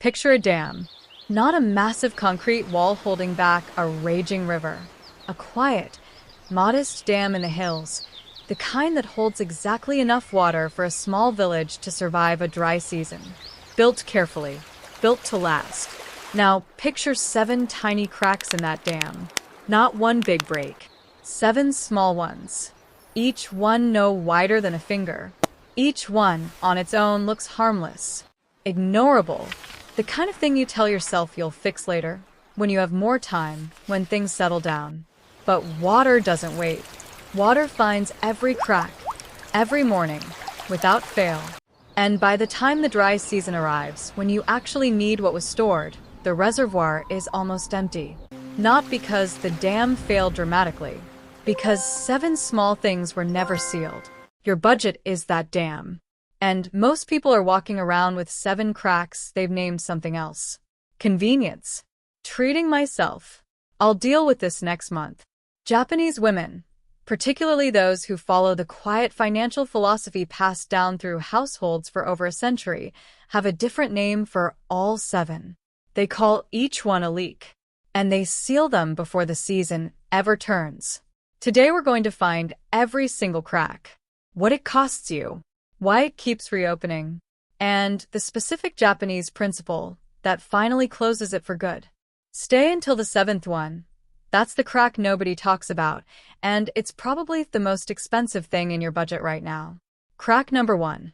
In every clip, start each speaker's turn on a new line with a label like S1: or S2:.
S1: Picture a dam. Not a massive concrete wall holding back a raging river. A quiet, modest dam in the hills, the kind that holds exactly enough water for a small village to survive a dry season. Built carefully, built to last. Now, picture 7 tiny cracks in that dam. Not one big break. 7 small ones. Each one no wider than a finger. Each one, on its own, looks harmless. Ignorable. The kind of thing you tell yourself you'll fix later, when you have more time, when things settle down. But water doesn't wait. Water finds every crack, every morning, without fail. And by the time the dry season arrives, when you actually need what was stored, the reservoir is almost empty. Not because the dam failed dramatically, because 7 small things were never sealed. Your budget is that dam. And most people are walking around with 7 cracks they've named something else. Convenience. Treating myself. I'll deal with this next month. Japanese women, particularly those who follow the quiet financial philosophy passed down through households for over a century, have a different name for all 7. They call each one a leak, and they seal them before the season ever turns. Today we're going to find every single crack, what it costs you, why it keeps reopening, and the specific Japanese principle that finally closes it for good. Stay until the 7th one. That's the crack nobody talks about, and it's probably the most expensive thing in your budget right now. Crack number 1.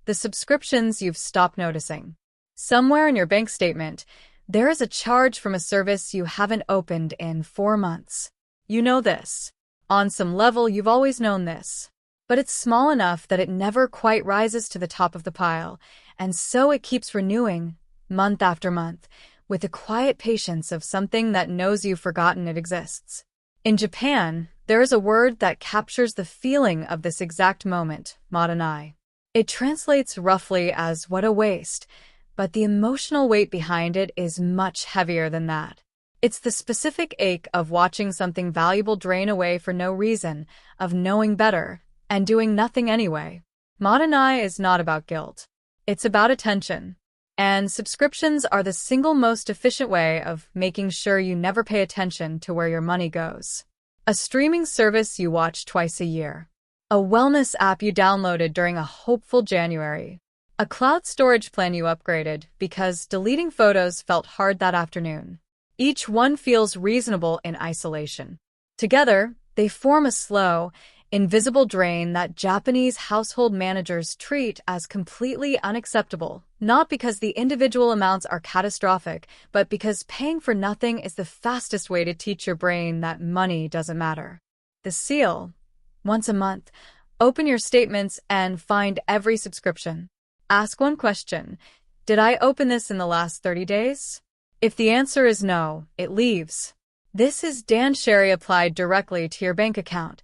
S1: The subscriptions you've stopped noticing. Somewhere in your bank statement, there is a charge from a service you haven't opened in 4 months. You know this. On some level, you've always known this. But it's small enough that it never quite rises to the top of the pile, and so it keeps renewing, month after month, with the quiet patience of something that knows you've forgotten it exists. In Japan, there is a word that captures the feeling of this exact moment, madanai. It translates roughly as what a waste, but the emotional weight behind it is much heavier than that. It's the specific ache of watching something valuable drain away for no reason, of knowing better, and doing nothing anyway. Madanai is not about guilt. It's about attention. And subscriptions are the single most efficient way of making sure you never pay attention to where your money goes. A streaming service you watch twice a year. A wellness app you downloaded during a hopeful January. A cloud storage plan you upgraded because deleting photos felt hard that afternoon. Each one feels reasonable in isolation. Together, they form a slow, invisible drain that Japanese household managers treat as completely unacceptable, not because the individual amounts are catastrophic, but because paying for nothing is the fastest way to teach your brain that money doesn't matter. The seal. Once a month, open your statements and find every subscription. Ask one question. Did I open this in the last 30 days? If the answer is no, it leaves. This is Dan Sherry applied directly to your bank account.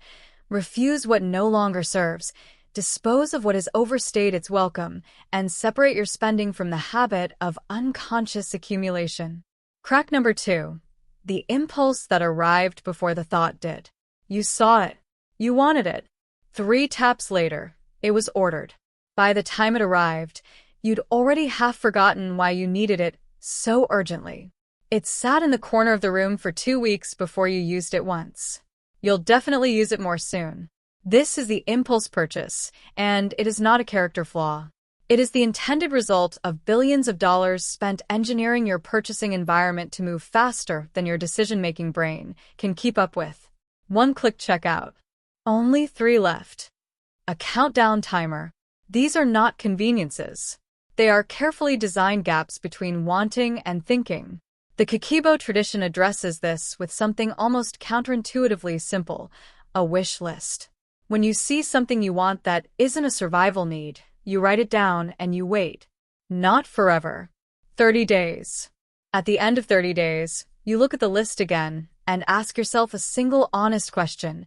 S1: Refuse what no longer serves, dispose of what has overstayed its welcome, and separate your spending from the habit of unconscious accumulation. Crack number 2. The impulse that arrived before the thought did. You saw it. You wanted it. 3 taps later, it was ordered. By the time it arrived, you'd already half forgotten why you needed it so urgently. It sat in the corner of the room for 2 weeks before you used it once. You'll definitely use it more soon. This is the impulse purchase, and it is not a character flaw. It is the intended result of billions of dollars spent engineering your purchasing environment to move faster than your decision-making brain can keep up with. One-click checkout. Only 3 left. A countdown timer. These are not conveniences. They are carefully designed gaps between wanting and thinking. The Kikibo tradition addresses this with something almost counterintuitively simple, a wish list. When you see something you want that isn't a survival need, you write it down and you wait. Not forever. 30 days. At the end of 30 days, you look at the list again and ask yourself a single honest question.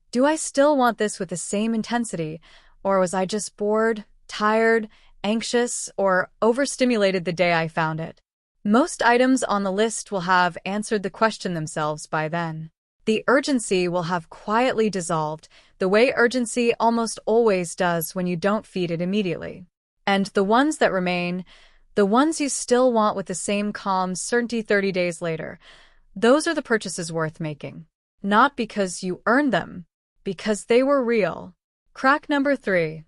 S1: Do I still want this with the same intensity, or was I just bored, tired, anxious, or overstimulated the day I found it? Most items on the list will have answered the question themselves by then. The urgency will have quietly dissolved, the way urgency almost always does when you don't feed it immediately. And the ones that remain, The ones you still want with the same calm certainty 30 days later. Those are the purchases worth making. Not because you earned them, because they were real. Crack number 3.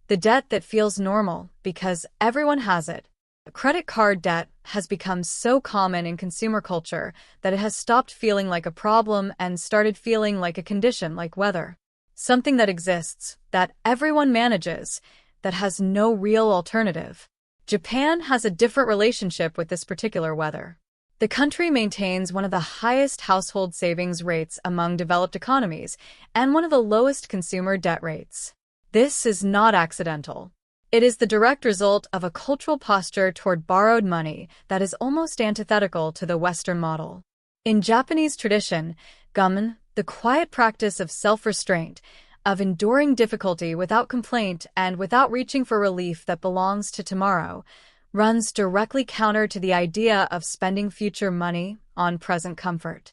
S1: The debt that feels normal because everyone has it. Credit card debt has become so common in consumer culture that it has stopped feeling like a problem and started feeling like a condition, like weather. Something that exists, that everyone manages, that has no real alternative. Japan has a different relationship with this particular weather. The country maintains one of the highest household savings rates among developed economies and one of the lowest consumer debt rates. This is not accidental. It is the direct result of a cultural posture toward borrowed money that is almost antithetical to the Western model. In Japanese tradition, gammon, the quiet practice of self-restraint, of enduring difficulty without complaint and without reaching for relief that belongs to tomorrow, runs directly counter to the idea of spending future money on present comfort.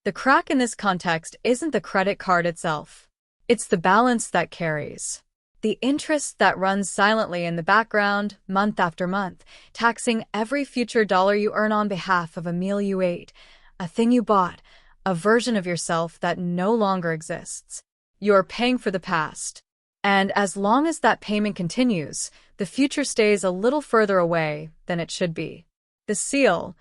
S1: The crack in this context isn't the credit card itself. It's the balance that carries. The interest that runs silently in the background, month after month, taxing every future dollar you earn on behalf of a meal you ate, a thing you bought, a version of yourself that no longer exists. You're paying for the past. And as long as that payment continues, the future stays a little further away than it should be. The seal.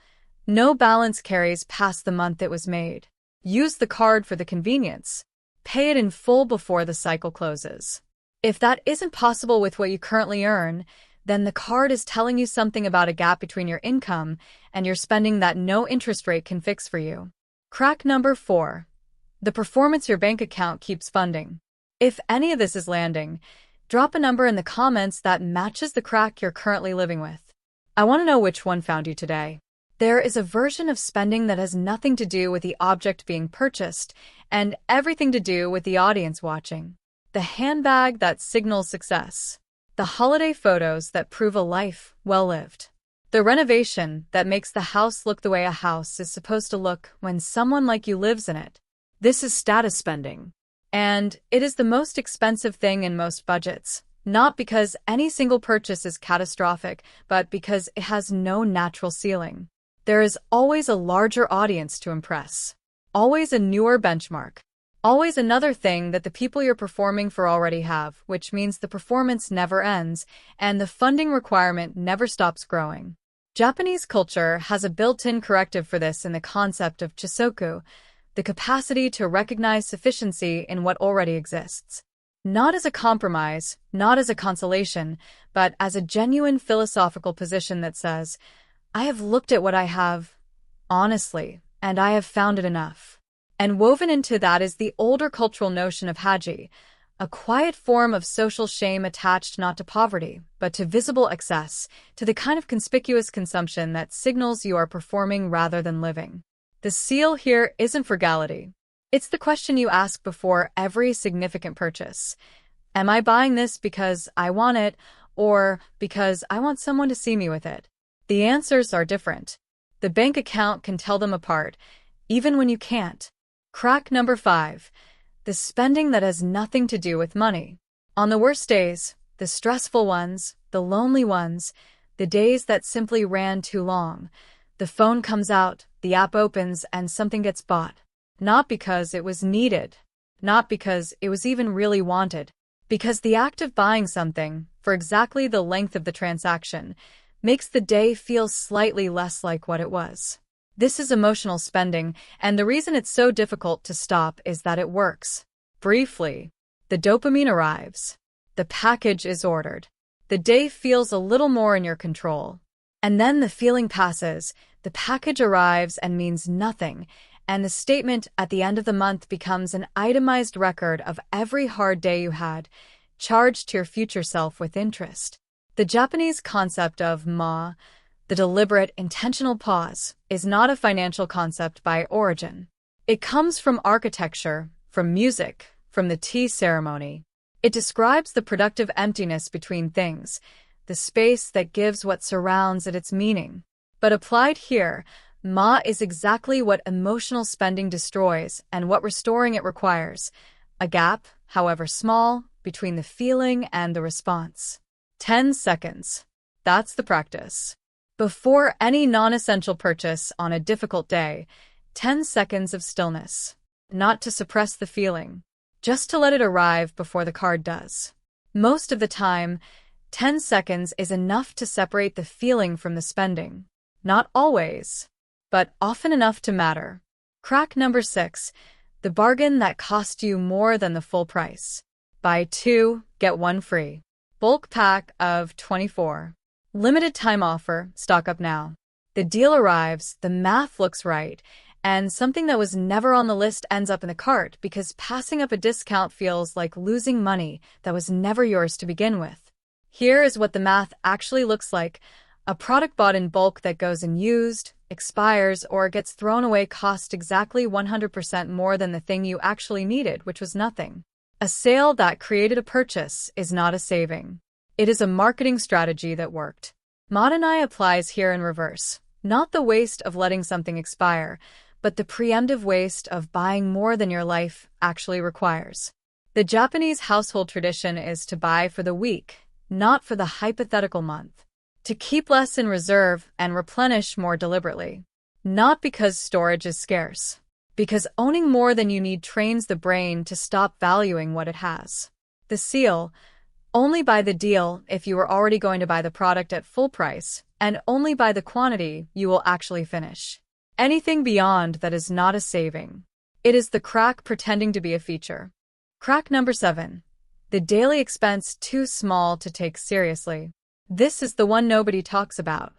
S1: No balance carries past the month it was made. Use the card for the convenience. Pay it in full before the cycle closes. If that isn't possible with what you currently earn, then the card is telling you something about a gap between your income and your spending that no interest rate can fix for you. Crack number 4. The performance your bank account keeps funding. If any of this is landing, drop a number in the comments that matches the crack you're currently living with. I want to know which one found you today. There is a version of spending that has nothing to do with the object being purchased and everything to do with the audience watching. The handbag that signals success. The holiday photos that prove a life well lived. The renovation that makes the house look the way a house is supposed to look when someone like you lives in it. This is status spending. And it is the most expensive thing in most budgets, not because any single purchase is catastrophic, but because it has no natural ceiling. There is always a larger audience to impress. Always a newer benchmark. Always another thing that the people you're performing for already have, which means the performance never ends and the funding requirement never stops growing. Japanese culture has a built-in corrective for this in the concept of chisoku, the capacity to recognize sufficiency in what already exists. Not as a compromise, not as a consolation, but as a genuine philosophical position that says, I have looked at what I have, honestly, and I have found it enough. And woven into that is the older cultural notion of haji, a quiet form of social shame attached not to poverty, but to visible excess, to the kind of conspicuous consumption that signals you are performing rather than living. The seal here isn't frugality. It's the question you ask before every significant purchase. Am I buying this because I want it, or because I want someone to see me with it? The answers are different. The bank account can tell them apart, even when you can't. Crack number 5. The spending that has nothing to do with money. On the worst days, the stressful ones, the lonely ones, the days that simply ran too long, the phone comes out, the app opens, and something gets bought. Not because it was needed, not because it was even really wanted, because the act of buying something, for exactly the length of the transaction, makes the day feel slightly less like what it was. This is emotional spending, and the reason it's so difficult to stop is that it works. Briefly, the dopamine arrives. The package is ordered. The day feels a little more in your control. And then the feeling passes, the package arrives and means nothing, and the statement at the end of the month becomes an itemized record of every hard day you had, charged to your future self with interest. The Japanese concept of ma, the deliberate, intentional pause, is not a financial concept by origin. It comes from architecture, from music, from the tea ceremony. It describes the productive emptiness between things, the space that gives what surrounds it its meaning. But applied here, ma is exactly what emotional spending destroys and what restoring it requires, a gap, however small, between the feeling and the response. 10 seconds. That's the practice. Before any non-essential purchase on a difficult day, 10 seconds of stillness. Not to suppress the feeling, just to let it arrive before the card does. Most of the time, 10 seconds is enough to separate the feeling from the spending. Not always, but often enough to matter. Crack number 6, the bargain that cost you more than the full price. Buy 2, get 1 free. Bulk pack of 24. Limited time offer, stock up now. The deal arrives, the math looks right, and something that was never on the list ends up in the cart because passing up a discount feels like losing money that was never yours to begin with. Here is what the math actually looks like. A product bought in bulk that goes unused, expires, or gets thrown away cost exactly 100% more than the thing you actually needed, which was nothing. A sale that created a purchase is not a saving. It is a marketing strategy that worked. Modernai applies here in reverse. Not the waste of letting something expire, but the preemptive waste of buying more than your life actually requires. The Japanese household tradition is to buy for the week, not for the hypothetical month. To keep less in reserve and replenish more deliberately. Not because storage is scarce, because owning more than you need trains the brain to stop valuing what it has. The seal, only buy the deal if you were already going to buy the product at full price, and only buy the quantity you will actually finish. Anything beyond that is not a saving. It is the crack pretending to be a feature. Crack number 7. The daily expense too small to take seriously. This is the one nobody talks about.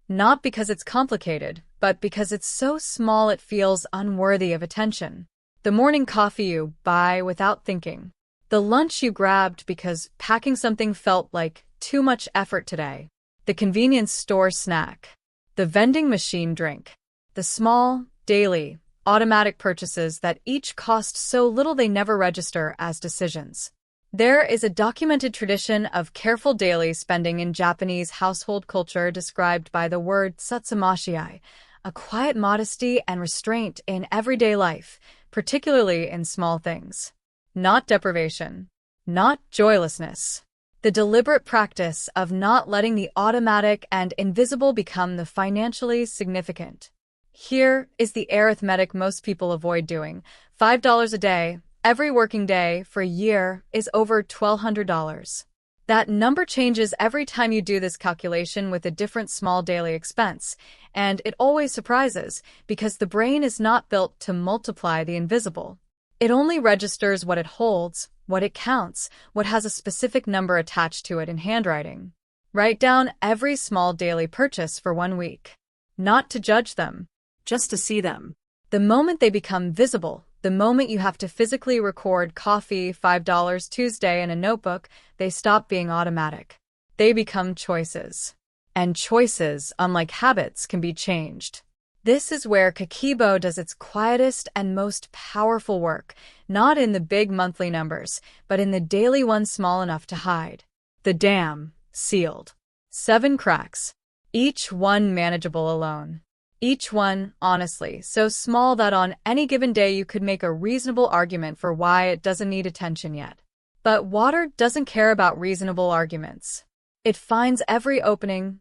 S1: Not because it's complicated, but because it's so small it feels unworthy of attention. The morning coffee you buy without thinking. The lunch you grabbed because packing something felt like too much effort today. The convenience store snack. The vending machine drink. The small, daily, automatic purchases that each cost so little they never register as decisions. There is a documented tradition of careful daily spending in Japanese household culture described by the word satsumashi, a quiet modesty and restraint in everyday life, particularly in small things. Not deprivation. Not joylessness. The deliberate practice of not letting the automatic and invisible become the financially significant. Here is the arithmetic most people avoid doing. $5 a day, every working day for a year is over $1,200. That number changes every time you do this calculation with a different small daily expense, and it always surprises because the brain is not built to multiply the invisible. It only registers what it holds, what it counts, what has a specific number attached to it in handwriting. Write down every small daily purchase for 1 week. Not to judge them, just to see them. The moment they become visible, the moment you have to physically record coffee $5 Tuesday in a notebook, they stop being automatic. They become choices. And choices, unlike habits, can be changed. This is where Kakeibo does its quietest and most powerful work, not in the big monthly numbers, but in the daily ones small enough to hide. The dam, sealed. 7 cracks. Each one manageable alone. Each one, honestly, so small that on any given day you could make a reasonable argument for why it doesn't need attention yet. But water doesn't care about reasonable arguments. It finds every opening,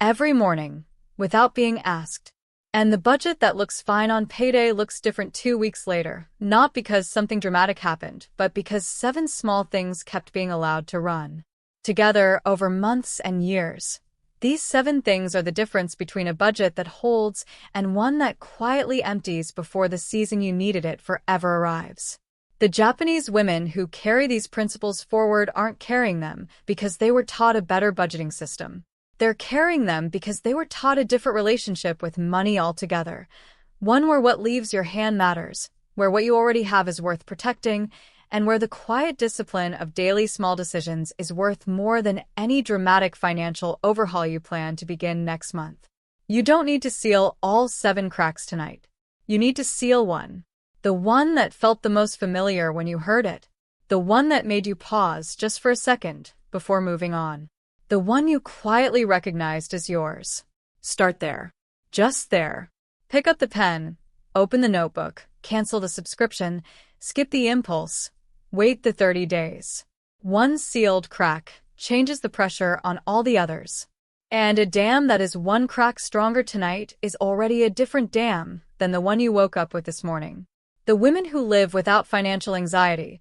S1: every morning, without being asked. And the budget that looks fine on payday looks different 2 weeks later, not because something dramatic happened, but because 7 small things kept being allowed to run. Together, over months and years. These 7 things are the difference between a budget that holds and one that quietly empties before the season you needed it forever arrives. The Japanese women who carry these principles forward aren't carrying them because they were taught a better budgeting system. They're carrying them because they were taught a different relationship with money altogether. One where what leaves your hand matters, where what you already have is worth protecting, and where the quiet discipline of daily small decisions is worth more than any dramatic financial overhaul you plan to begin next month. You don't need to seal all 7 cracks tonight. You need to seal one. The one that felt the most familiar when you heard it. The one that made you pause just for a second before moving on. The one you quietly recognized as yours. Start there. Just there. Pick up the pen, open the notebook, cancel the subscription, skip the impulse. Wait the 30 days. One sealed crack changes the pressure on all the others. And a dam that is one crack stronger tonight is already a different dam than the one you woke up with this morning. The women who live without financial anxiety,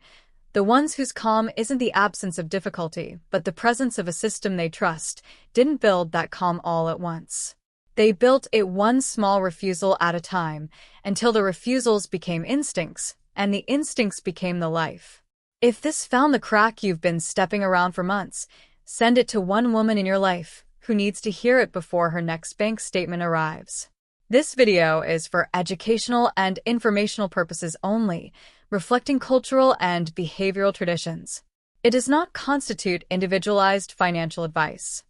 S1: the ones whose calm isn't the absence of difficulty, but the presence of a system they trust, didn't build that calm all at once. They built it one small refusal at a time, until the refusals became instincts, and the instincts became the life. If this found the crack you've been stepping around for months, send it to one woman in your life who needs to hear it before her next bank statement arrives. This video is for educational and informational purposes only, reflecting cultural and behavioral traditions. It does not constitute individualized financial advice.